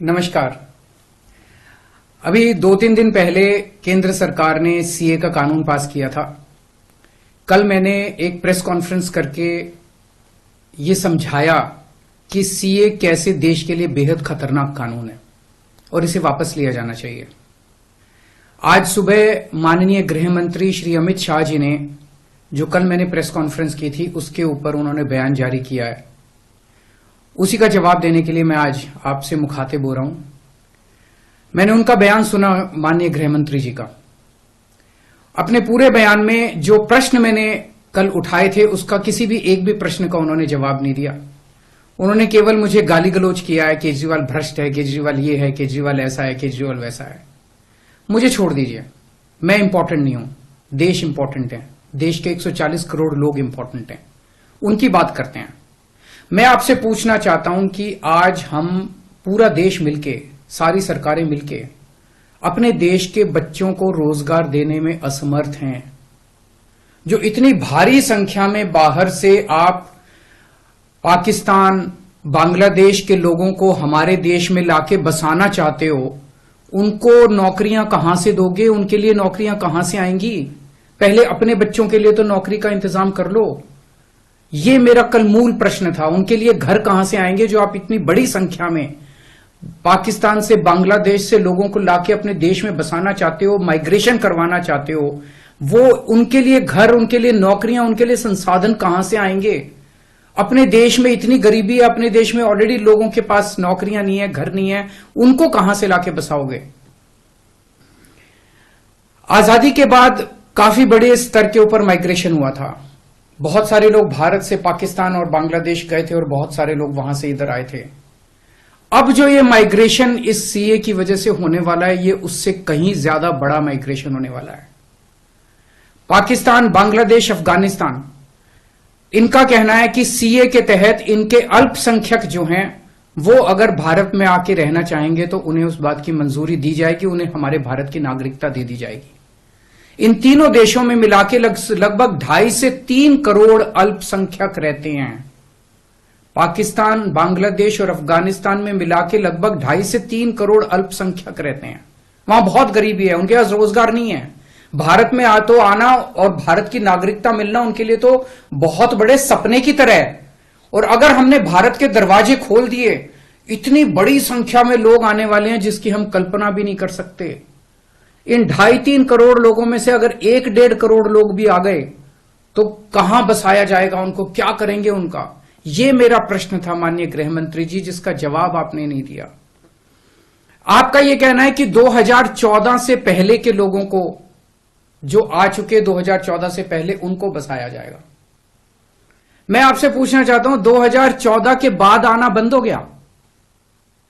नमस्कार। अभी 2-3 दिन पहले केंद्र सरकार ने सीए का कानून पास किया था। कल मैंने एक प्रेस कॉन्फ्रेंस करके ये समझाया कि सीए कैसे देश के लिए बेहद खतरनाक कानून है और इसे वापस लिया जाना चाहिए। आज सुबह माननीय गृह मंत्री श्री अमित शाह जी ने, जो कल मैंने प्रेस कॉन्फ्रेंस की थी उसके ऊपर उन्होंने बयान जारी किया है, उसी का जवाब देने के लिए मैं आज आपसे मुखातिब हो रहा हूं। मैंने उनका बयान सुना, माननीय गृह मंत्री जी का। अपने पूरे बयान में जो प्रश्न मैंने कल उठाए थे उसका किसी भी एक भी प्रश्न का उन्होंने जवाब नहीं दिया। उन्होंने केवल मुझे गाली गलौज किया है, केजरीवाल भ्रष्ट है, केजरीवाल ये है, केजरीवाल ऐसा है, केजरीवाल वैसा है। मुझे छोड़ दीजिए, मैं इंपॉर्टेंट नहीं हूं, देश इंपॉर्टेंट है। देश के 140 करोड़ लोग इंपॉर्टेंट हैं, उनकी बात करते हैं। मैं आपसे पूछना चाहता हूं कि आज हम पूरा देश मिलके, सारी सरकारें मिलके अपने देश के बच्चों को रोजगार देने में असमर्थ हैं। जो इतनी भारी संख्या में बाहर से आप पाकिस्तान, बांग्लादेश के लोगों को हमारे देश में लाके बसाना चाहते हो, उनको नौकरियां कहां से दोगे? उनके लिए नौकरियां कहां से आएंगी? पहले अपने बच्चों के लिए तो नौकरी का इंतजाम कर लो। ये मेरा कल मूल प्रश्न था। उनके लिए घर कहां से आएंगे जो आप इतनी बड़ी संख्या में पाकिस्तान से, बांग्लादेश से लोगों को लाके अपने देश में बसाना चाहते हो, माइग्रेशन करवाना चाहते हो? वो उनके लिए घर, उनके लिए नौकरियां, उनके लिए संसाधन कहां से आएंगे? अपने देश में इतनी गरीबी है, अपने देश में ऑलरेडी लोगों के पास नौकरियां नहीं है, घर नहीं है, उनको कहां से लाके बसाओगे? आजादी के बाद काफी बड़े स्तर के ऊपर माइग्रेशन हुआ था। बहुत सारे लोग भारत से पाकिस्तान और बांग्लादेश गए थे और बहुत सारे लोग वहां से इधर आए थे। अब जो ये माइग्रेशन इस सीए की वजह से होने वाला है, ये उससे कहीं ज्यादा बड़ा माइग्रेशन होने वाला है। पाकिस्तान, बांग्लादेश, अफगानिस्तान, इनका कहना है कि सीए के तहत इनके अल्पसंख्यक जो हैं वो अगर भारत में आके रहना चाहेंगे तो उन्हें उस बात की मंजूरी दी जाएगी, उन्हें हमारे भारत की नागरिकता दे दी जाएगी। इन तीनों देशों में मिलाके लगभग 2.5 से 3 करोड़ अल्पसंख्यक रहते हैं। पाकिस्तान, बांग्लादेश और अफगानिस्तान में मिलाके लगभग 2.5 से 3 करोड़ अल्पसंख्यक रहते हैं। वहां बहुत गरीबी है, उनके पास रोजगार नहीं है। भारत में आना और भारत की नागरिकता मिलना उनके लिए तो बहुत बड़े सपने की तरह है। और अगर हमने भारत के दरवाजे खोल दिए, इतनी बड़ी संख्या में लोग आने वाले हैं जिसकी हम कल्पना भी नहीं कर सकते। इन 2.5-3 करोड़ लोगों में से अगर 1-1.5 करोड़ लोग भी आ गए तो कहां बसाया जाएगा उनको? क्या करेंगे उनका? यह मेरा प्रश्न था माननीय गृह मंत्री जी, जिसका जवाब आपने नहीं दिया। आपका यह कहना है कि 2014 से पहले के लोगों को, जो आ चुके 2014 से पहले, उनको बसाया जाएगा। मैं आपसे पूछना चाहता हूं, 2014 के बाद आना बंद हो गया?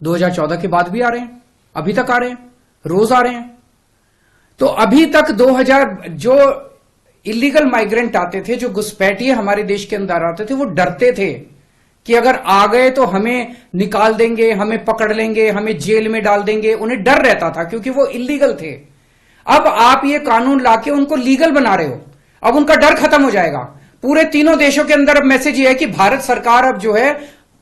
2014 के बाद भी आ रहे हैं, अभी तक आ रहे हैं, रोज आ रहे हैं। तो अभी तक 2000 जो इलीगल माइग्रेंट आते थे, जो घुसपैठिए हमारे देश के अंदर आते थे, वो डरते थे कि अगर आ गए तो हमें निकाल देंगे, हमें पकड़ लेंगे, हमें जेल में डाल देंगे। उन्हें डर रहता था क्योंकि वो इलीगल थे। अब आप ये कानून लाके उनको लीगल बना रहे हो, अब उनका डर खत्म हो जाएगा। पूरे तीनों देशों के अंदर अब मैसेज ये है कि भारत सरकार अब जो है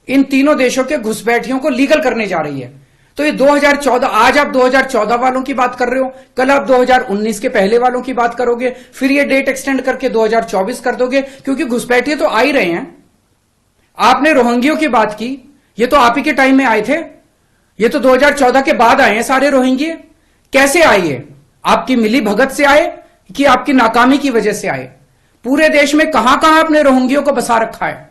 इन तीनों देशों के घुसपैठियों को लीगल करने जा रही है। तो ये 2014, आज आप 2014 वालों की बात कर रहे हो, कल आप 2019 के पहले वालों की बात करोगे, फिर ये डेट एक्सटेंड करके 2024 कर दोगे, क्योंकि घुसपैठिए तो आ ही रहे हैं। आपने रोहिंग्यों की बात की, ये तो आप ही के टाइम में आए थे, ये तो 2014 के बाद आए हैं सारे रोहिंग्ये। कैसे आए? ये आपकी मिली भगत से आए कि आपकी नाकामी की वजह से आए? पूरे देश में कहां कहां आपने रोहिंग्यों को बसा रखा है?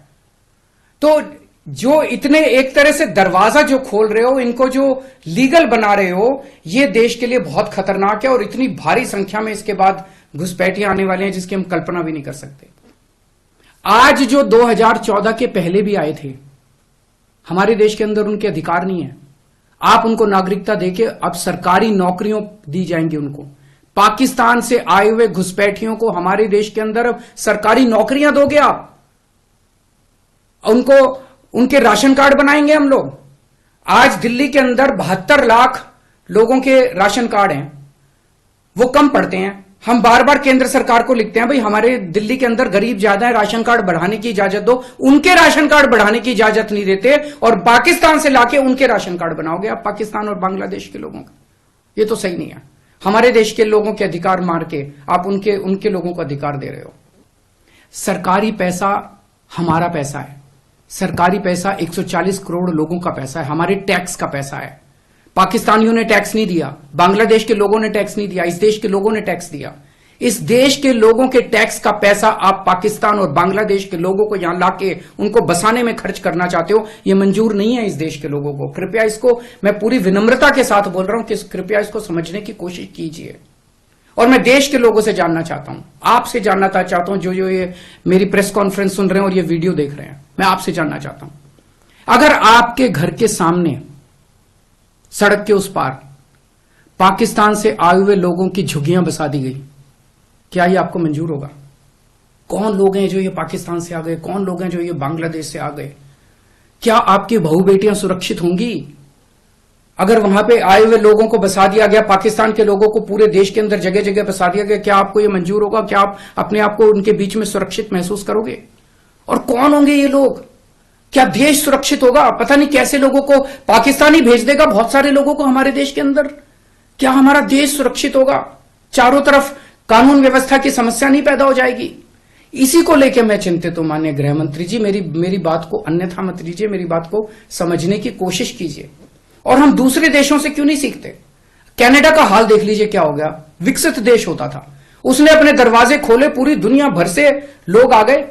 तो जो इतने एक तरह से दरवाजा जो खोल रहे हो, इनको जो लीगल बना रहे हो, ये देश के लिए बहुत खतरनाक है। और इतनी भारी संख्या में इसके बाद घुसपैठिए आने वाले हैं जिसकी हम कल्पना भी नहीं कर सकते। आज जो 2014 के पहले भी आए थे, हमारे देश के अंदर उनके अधिकार नहीं है। आप उनको नागरिकता देके अब सरकारी नौकरियों दी जाएंगी उनको। पाकिस्तान से आए हुए घुसपैठियों को हमारे देश के अंदर अब सरकारी नौकरियां दोगे आप, उनको उनके राशन कार्ड बनाएंगे हम लोग। आज दिल्ली के अंदर 72 लाख लोगों के राशन कार्ड हैं, वो कम पड़ते हैं। हम बार बार केंद्र सरकार को लिखते हैं, भाई हमारे दिल्ली के अंदर गरीब ज्यादा है, राशन कार्ड बढ़ाने की इजाजत दो। उनके राशन कार्ड बढ़ाने की इजाजत नहीं देते और पाकिस्तान से लाके उनके राशन कार्ड बनाओगे आप, पाकिस्तान और बांग्लादेश के लोगों का। ये तो सही नहीं है। हमारे देश के लोगों के अधिकार मार के आप उनके लोगों को अधिकार दे रहे हो। सरकारी पैसा हमारा पैसा है। सरकारी पैसा 140 करोड़ लोगों का पैसा है, हमारे टैक्स का पैसा है। पाकिस्तानियों ने टैक्स नहीं दिया, बांग्लादेश के लोगों ने टैक्स नहीं दिया, इस देश के लोगों ने टैक्स दिया। इस देश के लोगों के टैक्स का पैसा आप पाकिस्तान और बांग्लादेश के लोगों को यहां लाके उनको बसाने में खर्च करना चाहते हो, यह मंजूर नहीं है इस देश के लोगों को। कृपया इसको, मैं पूरी विनम्रता के साथ बोल रहा हूं कि कृपया इसको समझने की कोशिश कीजिए। और मैं देश के लोगों से जानना चाहता हूं, आपसे जानना चाहता हूं, जो ये मेरी प्रेस कॉन्फ्रेंस सुन रहे हैं और ये वीडियो देख रहे हैं, मैं आपसे जानना चाहता हूं, अगर आपके घर के सामने सड़क के उस पार पाकिस्तान से आए हुए लोगों की झुग्गियां बसा दी गई, क्या ये आपको मंजूर होगा? कौन लोग हैं जो ये पाकिस्तान से आ गए, कौन लोग हैं जो ये बांग्लादेश से आ गए? क्या आपकी बहू बेटियां सुरक्षित होंगी? अगर वहां पे आए हुए लोगों को बसा दिया गया, पाकिस्तान के लोगों को पूरे देश के अंदर जगह जगह बसा दिया गया, क्या आपको ये मंजूर होगा? क्या आप अपने आप को उनके बीच में सुरक्षित महसूस करोगे? और कौन होंगे ये लोग? क्या देश सुरक्षित होगा? पता नहीं कैसे लोगों को पाकिस्तान ही भेज देगा, बहुत सारे लोगों को हमारे देश के अंदर। क्या हमारा देश सुरक्षित होगा? चारों तरफ कानून व्यवस्था की समस्या नहीं पैदा हो जाएगी? इसी को लेकर मैं चिंतित हूं। माननीय गृह मंत्री जी, मेरी बात को अन्यथा मत लीजिए, मेरी बात को समझने की कोशिश कीजिए। और हम दूसरे देशों से क्यों नहीं सीखते? कनाडा का हाल देख लीजिए, क्या हो गया। विकसित देश होता था, उसने अपने दरवाजे खोले, पूरी दुनिया भर से लोग आ गए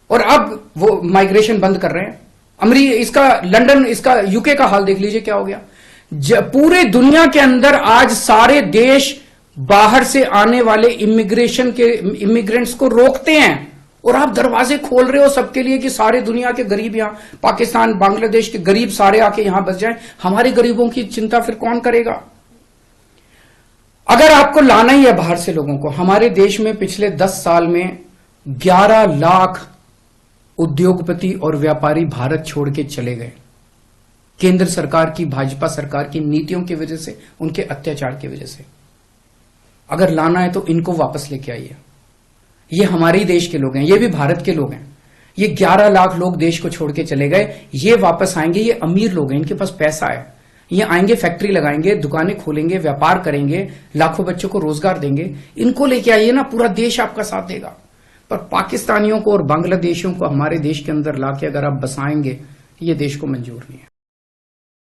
और अब वो माइग्रेशन बंद कर रहे हैं। इसका लंदन, इसका यूके का हाल देख लीजिए, क्या हो गया। पूरे दुनिया के अंदर आज सारे देश बाहर से आने वाले इमिग्रेंट्स को रोकते हैं और आप दरवाजे खोल रहे हो सबके लिए कि सारे दुनिया के गरीब यहां, पाकिस्तान बांग्लादेश के गरीब सारे आके यहां बस जाएं। हमारे गरीबों की चिंता फिर कौन करेगा? अगर आपको लाना ही है बाहर से लोगों को, हमारे देश में पिछले 10 साल में 11 लाख उद्योगपति और व्यापारी भारत छोड़ के चले गए, केंद्र सरकार की, भाजपा सरकार की नीतियों की वजह से, उनके अत्याचार की वजह से। अगर लाना है तो इनको वापस लेके आइए। ये हमारे ही देश के लोग हैं, ये भी भारत के लोग हैं। ये 11 लाख लोग देश को छोड़ के चले गए, ये वापस आएंगे। ये अमीर लोग हैं, इनके पास पैसा है, ये आएंगे, फैक्ट्री लगाएंगे, दुकानें खोलेंगे, व्यापार करेंगे, लाखों बच्चों को रोजगार देंगे। इनको लेके आइए ना, पूरा देश आपका साथ देगा। पर पाकिस्तानियों को और बांग्लादेशियों को हमारे देश के अंदर लाके अगर आप बसाएंगे, ये देश को मंजूर नहीं है।